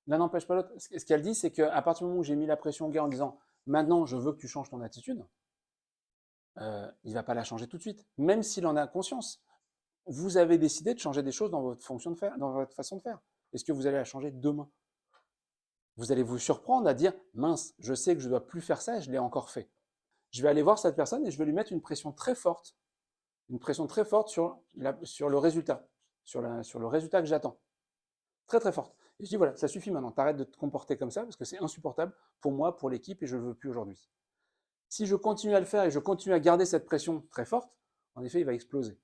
l'un n'empêche pas l'autre. Ce qu'elle dit, c'est qu'à partir du moment où j'ai mis la pression au gars en disant « Maintenant, je veux que tu changes ton attitude », il ne va pas la changer tout de suite, même s'il en a conscience. Vous avez décidé de changer des choses dans votre fonction de faire, dans votre façon de faire. Est-ce que vous allez la changer demain? Vous allez vous surprendre à dire « Mince, je sais que je ne dois plus faire ça et je l'ai encore fait ». Je vais aller voir cette personne et je vais lui mettre une pression très forte sur le résultat, sur le résultat que j'attends. Très très forte. Et je dis voilà, ça suffit maintenant, t'arrêtes de te comporter comme ça parce que c'est insupportable pour moi, pour l'équipe et je ne le veux plus aujourd'hui. Si je continue à le faire et je continue à garder cette pression très forte, en effet, il va exploser.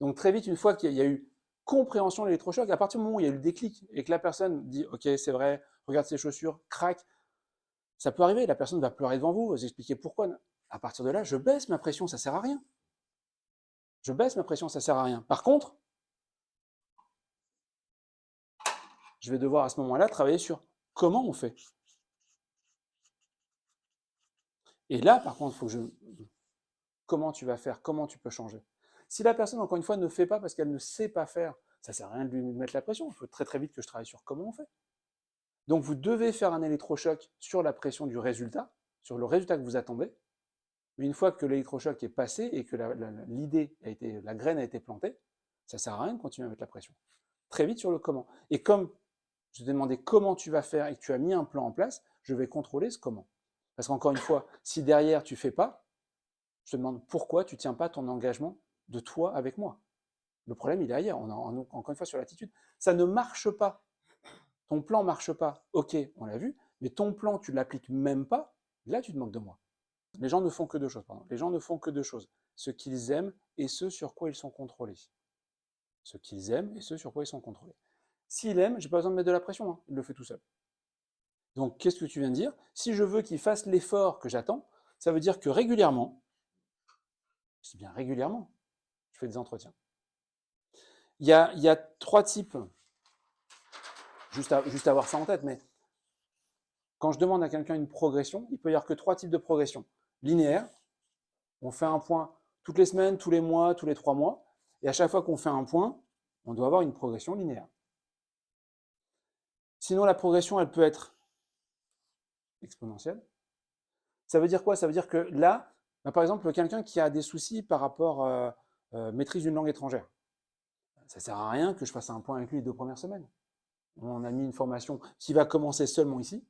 Donc très vite, une fois qu'il y a eu compréhension de l'électrochoc, à partir du moment où il y a eu le déclic et que la personne dit ok, c'est vrai, regarde ses chaussures, craque, ça peut arriver, la personne va pleurer devant vous, vous expliquer pourquoi. À partir de là, je baisse ma pression, ça sert à rien. Je baisse ma pression, ça sert à rien. Par contre, je vais devoir à ce moment-là travailler sur comment on fait. Et là, par contre, il faut que je... Comment tu vas faire? Comment tu peux changer? Si la personne, encore une fois, ne fait pas parce qu'elle ne sait pas faire, ça ne sert à rien de lui mettre la pression. Il faut très très vite que je travaille sur comment on fait. Donc vous devez faire un électrochoc sur la pression du résultat, sur le résultat que vous attendez. Mais une fois que l'électrochoc est passé et que la graine a été plantée, ça ne sert à rien de continuer à mettre la pression. Très vite sur le comment. Et comme je t'ai demandé comment tu vas faire et que tu as mis un plan en place, je vais contrôler ce comment. Parce qu'encore une fois, si derrière tu ne fais pas, je te demande pourquoi tu ne tiens pas ton engagement de toi avec moi. Le problème, il est ailleurs. On est encore une fois sur l'attitude. Ça ne marche pas. Ton plan ne marche pas. Ok, on l'a vu, mais ton plan, tu ne l'appliques même pas. Là, tu te moques de moi. Les gens ne font que deux choses. Pardon. Les gens ne font que deux choses. Ce qu'ils aiment et ce sur quoi ils sont contrôlés. Ce qu'ils aiment et ce sur quoi ils sont contrôlés. S'il aime, je n'ai pas besoin de mettre de la pression. Hein. Il le fait tout seul. Donc, qu'est-ce que tu viens de dire? Si je veux qu'il fasse l'effort que j'attends, ça veut dire que régulièrement, je dis bien régulièrement, je fais des entretiens. Il y a trois types, juste avoir ça en tête, mais quand je demande à quelqu'un une progression, il peut y avoir que trois types de progression. Linéaire, on fait un point toutes les semaines, tous les mois, tous les 3 mois, et à chaque fois qu'on fait un point, on doit avoir une progression linéaire. Sinon, la progression, elle peut être exponentielle. Ça veut dire quoi? Ça veut dire que là, par exemple, quelqu'un qui a des soucis par rapport à maîtrise d'une langue étrangère, ça ne sert à rien que je fasse un point avec lui les 2 premières semaines. On a mis une formation qui va commencer seulement ici.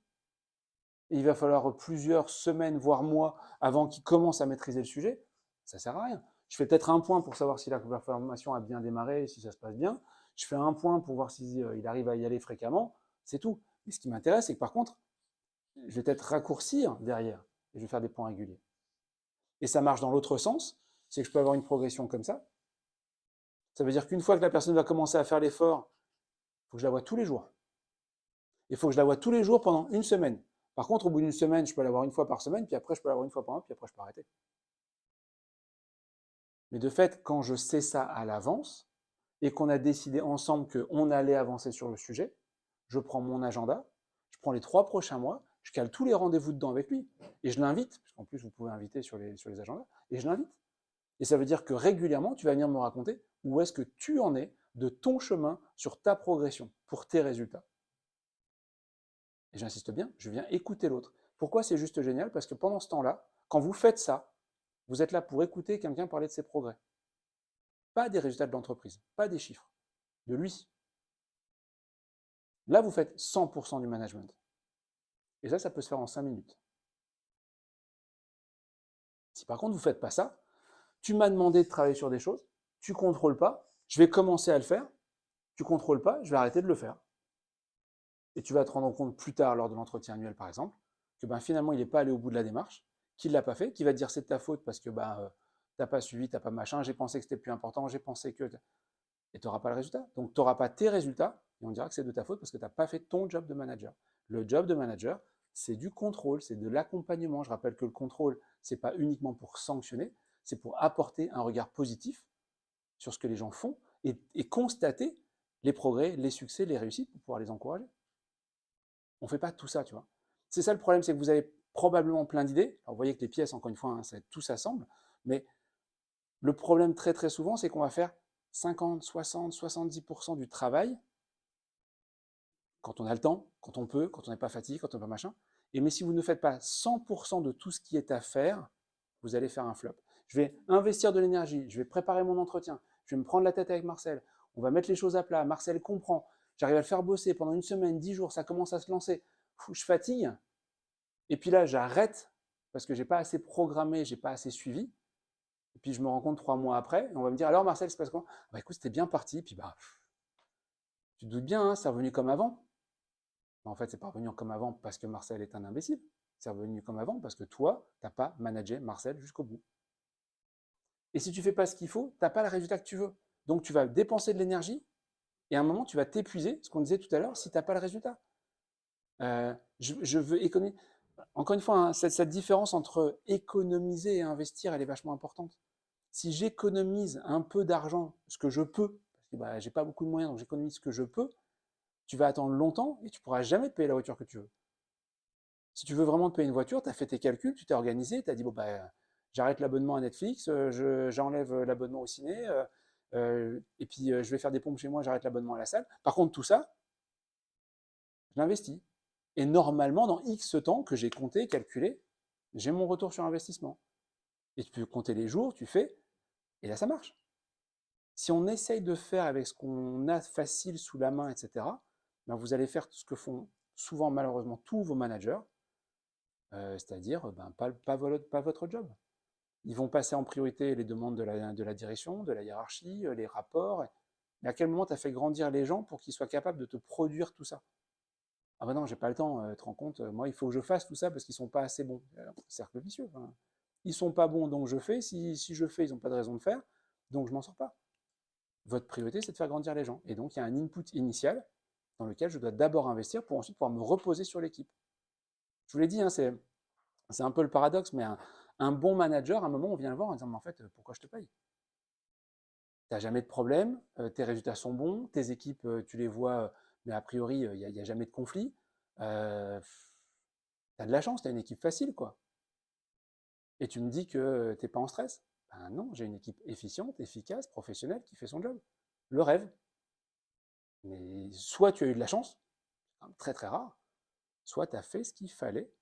Et il va falloir plusieurs semaines, voire mois, avant qu'il commence à maîtriser le sujet. Ça ne sert à rien. Je fais peut-être un point pour savoir si la formation a bien démarré, si ça se passe bien. Je fais un point pour voir s'il arrive à y aller fréquemment. C'est tout. Mais ce qui m'intéresse, c'est que par contre, je vais peut-être raccourcir derrière et je vais faire des points réguliers. Et ça marche dans l'autre sens, c'est que je peux avoir une progression comme ça. Ça veut dire qu'une fois que la personne va commencer à faire l'effort, il faut que je la voie tous les jours. Il faut que je la voie tous les jours pendant une semaine. Par contre, au bout d'une semaine, je peux l'avoir une fois par semaine, puis après, je peux l'avoir une fois par mois, puis après, je peux arrêter. Mais de fait, quand je sais ça à l'avance et qu'on a décidé ensemble qu'on allait avancer sur le sujet, je prends mon agenda, je prends les 3 prochains mois, je cale tous les rendez-vous dedans avec lui et je l'invite, parce qu'en plus, vous pouvez inviter sur les agendas, et je l'invite. Et ça veut dire que régulièrement, tu vas venir me raconter où est-ce que tu en es de ton chemin sur ta progression pour tes résultats. Et j'insiste bien, je viens écouter l'autre. Pourquoi c'est juste génial? Parce que pendant ce temps-là, quand vous faites ça, vous êtes là pour écouter quelqu'un parler de ses progrès. Pas des résultats de l'entreprise, pas des chiffres, de lui. Là, vous faites 100% du management. Et ça peut se faire en 5 minutes. Si par contre, vous ne faites pas ça, tu m'as demandé de travailler sur des choses, tu ne contrôles pas, je vais commencer à le faire, tu ne contrôles pas, je vais arrêter de le faire. Et tu vas te rendre compte plus tard, lors de l'entretien annuel par exemple, que finalement, il n'est pas allé au bout de la démarche, qu'il ne l'a pas fait, qu'il va te dire c'est de ta faute parce que tu n'as pas suivi, tu n'as pas machin, j'ai pensé que c'était plus important, j'ai pensé que... Et tu n'auras pas le résultat. Donc, tu n'auras pas tes résultats, et on dira que c'est de ta faute parce que tu n'as pas fait ton job de manager. Le job de manager, c'est du contrôle, c'est de l'accompagnement. Je rappelle que le contrôle, ce n'est pas uniquement pour sanctionner, c'est pour apporter un regard positif sur ce que les gens font et constater les progrès, les succès, les réussites pour pouvoir les encourager. On ne fait pas tout ça, tu vois. C'est ça le problème, c'est que vous avez probablement plein d'idées. Alors, vous voyez que les pièces, encore une fois, hein, tout s'assemble, mais le problème très très souvent, c'est qu'on va faire 50, 60, 70% du travail quand on a le temps, quand on peut, quand on n'est pas fatigué, quand on n'est pas machin. Mais si vous ne faites pas 100% de tout ce qui est à faire, vous allez faire un flop. Je vais investir de l'énergie, je vais préparer mon entretien, je vais me prendre la tête avec Marcel, on va mettre les choses à plat, Marcel comprend, j'arrive à le faire bosser pendant une semaine, 10 jours, ça commence à se lancer, je fatigue, et puis là j'arrête parce que j'ai pas assez programmé, j'ai pas assez suivi, et puis je me rends compte 3 mois après, et on va me dire alors Marcel, c'est parce comment? Bah écoute, c'était bien parti, puis bah tu te doutes bien, hein, c'est revenu comme avant. En fait, c'est pas revenu comme avant parce que Marcel est un imbécile. C'est revenu comme avant parce que toi, tu n'as pas managé Marcel jusqu'au bout. Et si tu ne fais pas ce qu'il faut, tu n'as pas le résultat que tu veux. Donc tu vas dépenser de l'énergie et à un moment, tu vas t'épuiser, ce qu'on disait tout à l'heure, si tu n'as pas le résultat. Je veux économiser. Encore une fois, hein, cette différence entre économiser et investir, elle est vachement importante. Si j'économise un peu d'argent, ce que je peux, parce que bah, j'ai pas beaucoup de moyens, donc j'économise ce que je peux, tu vas attendre longtemps et tu ne pourras jamais te payer la voiture que tu veux. Si tu veux vraiment te payer une voiture, tu as fait tes calculs, tu t'es organisé, tu as dit, bon, bah, j'arrête l'abonnement à Netflix, j'enlève l'abonnement au ciné, et puis je vais faire des pompes chez moi, j'arrête l'abonnement à la salle. Par contre, tout ça, je l'investis. Et normalement, dans X temps que j'ai compté, calculé, j'ai mon retour sur investissement. Et tu peux compter les jours, tu fais, et là, ça marche. Si on essaye de faire avec ce qu'on a facile sous la main, etc., ben vous allez faire ce que font souvent, malheureusement, tous vos managers, c'est-à-dire ben, pas votre job. Ils vont passer en priorité les demandes de la direction, de la hiérarchie, les rapports. Mais à quel moment tu as fait grandir les gens pour qu'ils soient capables de te produire tout ça? Ah ben non, j'ai pas le temps, tu te rends compte, moi il faut que je fasse tout ça parce qu'ils sont pas assez bons. Cercle vicieux. Hein. Ils sont pas bons, donc je fais. Si je fais, ils n'ont pas de raison de faire, donc je m'en sors pas. Votre priorité, c'est de faire grandir les gens. Et donc il y a un input initial dans lequel je dois d'abord investir pour ensuite pouvoir me reposer sur l'équipe. Je vous l'ai dit, hein, c'est un peu le paradoxe, mais un bon manager, à un moment, on vient le voir en disant, mais en fait, pourquoi je te paye? Tu n'as jamais de problème, tes résultats sont bons, tes équipes, tu les vois, mais a priori, il n'y a jamais de conflit. Euh, tu as de la chance, tu as une équipe facile, quoi. Et tu me dis que tu n'es pas en stress. Ben non, j'ai une équipe efficiente, efficace, professionnelle, qui fait son job. Le rêve. Mais soit tu as eu de la chance, très très rare, soit tu as fait ce qu'il fallait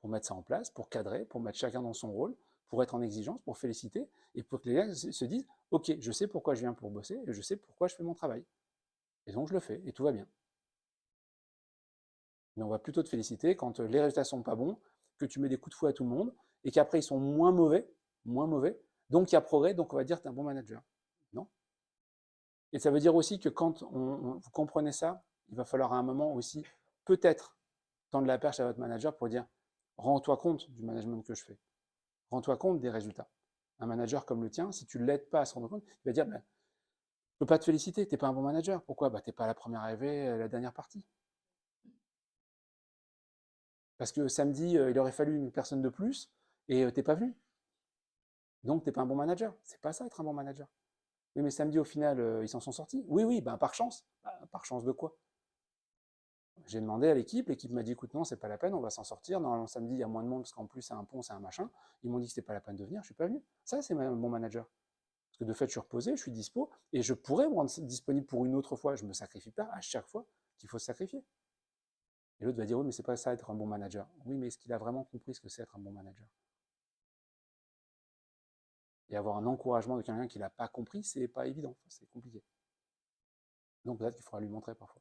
pour mettre ça en place, pour cadrer, pour mettre chacun dans son rôle, pour être en exigence, pour féliciter, et pour que les gars se disent, ok, je sais pourquoi je viens pour bosser, et je sais pourquoi je fais mon travail. Et donc je le fais, et tout va bien. Mais on va plutôt te féliciter quand les résultats sont pas bons, que tu mets des coups de fouet à tout le monde, et qu'après ils sont moins mauvais, donc il y a progrès, donc on va dire que tu es un bon manager. Non. Et ça veut dire aussi que quand vous comprenez ça, il va falloir à un moment aussi, peut-être, tendre la perche à votre manager pour dire, rends-toi compte du management que je fais. Rends-toi compte des résultats. Un manager comme le tien, si tu ne l'aides pas à se rendre compte, il va dire, bah, je ne peux pas te féliciter, tu n'es pas un bon manager. Pourquoi? Bah, tu n'es pas la première arrivée, la dernière partie. Parce que samedi, il aurait fallu une personne de plus et tu n'es pas venu. Donc, tu n'es pas un bon manager. C'est pas ça être un bon manager. Oui, mais samedi, au final, ils s'en sont sortis. Oui, oui, bah, par chance. Bah, par chance de quoi? J'ai demandé à l'équipe m'a dit écoute, non, c'est pas la peine, on va s'en sortir. Normalement, samedi, il y a moins de monde parce qu'en plus, c'est un pont, c'est un machin. Ils m'ont dit que c'était pas la peine de venir, je suis pas venu. Ça, c'est un bon manager. Parce que de fait, je suis reposé, je suis dispo, et je pourrais me rendre disponible pour une autre fois. Je ne me sacrifie pas à chaque fois qu'il faut se sacrifier. Et l'autre va dire, oui, mais c'est pas ça être un bon manager. Oui, mais est-ce qu'il a vraiment compris ce que c'est être un bon manager? Et avoir un encouragement de quelqu'un qui l'a pas compris, c'est pas évident, c'est compliqué. Donc peut-être qu'il faudra lui montrer parfois.